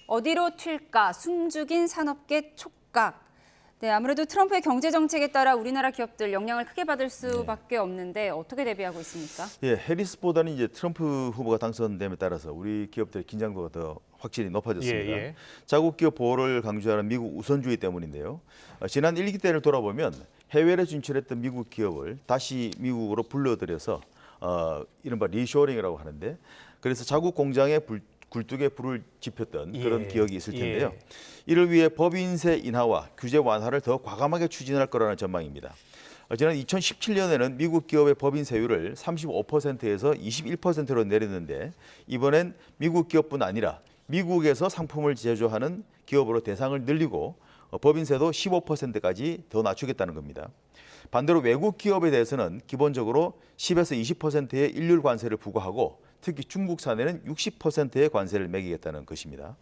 어디로 튈까? 숨죽인 산업계 촉각. 네, 아무래도 트럼프의 경제 정책에 따라 우리나라 기업들 영향을 크게 받을 수밖에 없는데 어떻게 대비하고 있습니까? 예, 해리스보다는 이제 트럼프 후보가 당선됨에 따라서 우리 기업들의 긴장도가 더 확실히 높아졌습니다. 자국 기업 보호를 강조하는 미국 우선주의 때문인데요. 지난 1기 때를 돌아보면 해외에 진출했던 미국 기업을 다시 미국으로 불러들여서 이른바 리쇼링이라고 하는데, 그래서 자국 공장에 굴뚝에 불을 지폈던 그런 기억이 있을 텐데요. 이를 위해 법인세 인하와 규제 완화를 더 과감하게 추진할 거라는 전망입니다. 지난 2017년에는 미국 기업의 법인세율을 35%에서 21%로 내렸는데, 이번엔 미국 기업뿐 아니라 미국에서 상품을 제조하는 기업으로 대상을 늘리고 법인세도 15%까지 더 낮추겠다는 겁니다. 반대로 외국 기업에 대해서는 기본적으로 10에서 20%의 일률 관세를 부과하고 특히 중국산에는 60%의 관세를 매기겠다는 것입니다.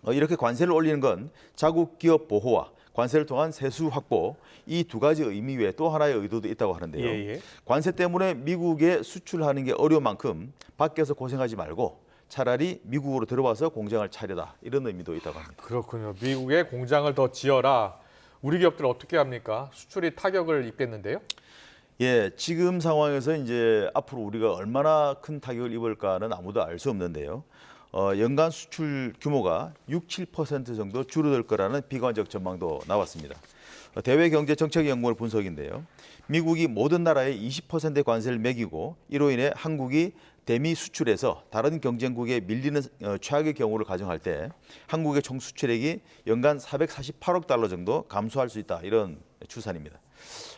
이렇게 관세를 올리는 건 자국 기업 보호와 관세를 통한 세수 확보, 이 두 가지 의미 외에 또 하나의 의도도 있다고 하는데요. 관세 때문에 미국에 수출하는 게 어려운 만큼 밖에서 고생하지 말고 차라리 미국으로 들어와서 공장을 차려라, 이런 의미도 있다고 합니다. 그렇군요. 미국에 공장을 더 지어라. 우리 기업들 어떻게 합니까? 수출이 타격을 입겠는데요? 예, 지금 상황에서 이제 앞으로 우리가 얼마나 큰 타격을 입을까는 아무도 알 수 없는데요. 연간 수출 규모가 6~7% 정도 줄어들 거라는 비관적 전망도 나왔습니다. 대외경제정책연구원 분석인데요. 미국이 모든 나라에 20%의 관세를 매기고 이로 인해 한국이 대미 수출에서 다른 경쟁국에 밀리는 최악의 경우를 가정할 때 한국의 총 수출액이 연간 448억 달러 정도 감소할 수 있다, 이런 추산입니다.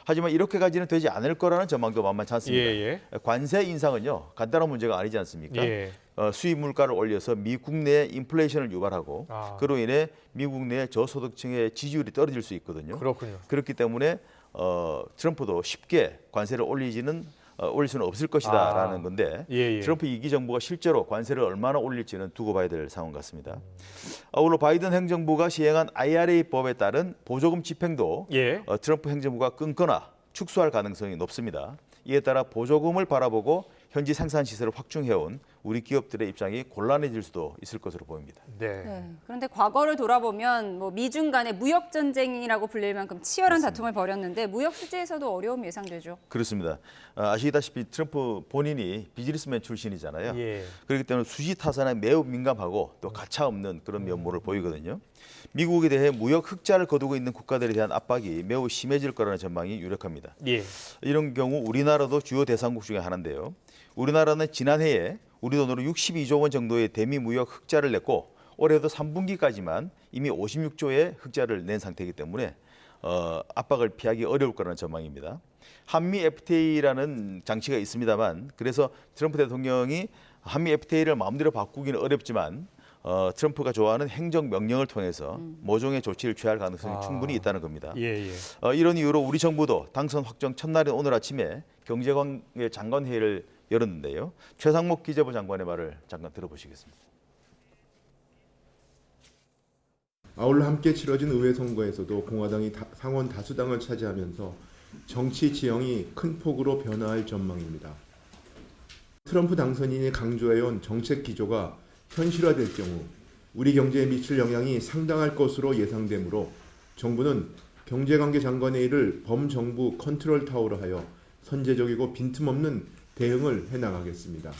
하지만 이렇게까지는 되지 않을 거라는 전망도 만만치 않습니다. 관세 인상은요, 간단한 문제가 아니지 않습니까? 수입 물가를 올려서 미국 내 인플레이션을 유발하고 그로 인해 미국 내 저소득층의 지지율이 떨어질 수 있거든요. 그렇기 때문에 트럼프도 쉽게 관세를 올릴 수는 없을 것이다라는 건데, 트럼프 2기 정부가 실제로 관세를 얼마나 올릴지는 두고 봐야 될 상황 같습니다. 아울러 바이든 행정부가 시행한 IRA법에 따른 보조금 집행도 트럼프 행정부가 끊거나 축소할 가능성이 높습니다. 이에 따라 보조금을 바라보고 현지 생산 시설을 확충해온 우리 기업들의 입장이 곤란해질 수도 있을 것으로 보입니다. 그런데 과거를 돌아보면 미중 간의 무역 전쟁이라고 불릴 만큼 치열한 다툼을 벌였는데 무역 수지에서도 어려움이 예상되죠. 그렇습니다. 아시다시피 트럼프 본인이 비즈니스맨 출신이잖아요. 그렇기 때문에 수지 타산에 매우 민감하고 또 가차 없는 그런 면모를 보이거든요. 미국에 대해 무역 흑자를 거두고 있는 국가들에 대한 압박이 매우 심해질 거라는 전망이 유력합니다. 이런 경우 우리나라도 주요 대상국 중에 하나인데요. 우리나라는 지난해에 우리 돈으로 62조 원 정도의 대미 무역 흑자를 냈고 올해도 3분기까지만 이미 56조의 흑자를 낸 상태이기 때문에 압박을 피하기 어려울 거라는 전망입니다. 한미 FTA라는 장치가 있습니다만, 그래서 트럼프 대통령이 한미 FTA를 마음대로 바꾸기는 어렵지만 트럼프가 좋아하는 행정명령을 통해서 모종의 조치를 취할 가능성이 충분히 있다는 겁니다. 이런 이유로 우리 정부도 당선 확정 첫날인 오늘 아침에 경제관계 장관회의를 열었는데요. 최상목 기재부 장관의 말을 잠깐 들어보시겠습니다. 아울러 함께 치러진 의회 선거에서도 공화당이 상원 다수당을 차지하면서 정치 지형이 큰 폭으로 변화할 전망입니다. 트럼프 당선인이 강조해온 정책 기조가 현실화될 경우 우리 경제에 미칠 영향이 상당할 것으로 예상되므로 정부는 경제관계 장관회의를 범정부 컨트롤 타워로 하여 선제적이고 빈틈없는 대응을 해나가겠습니다.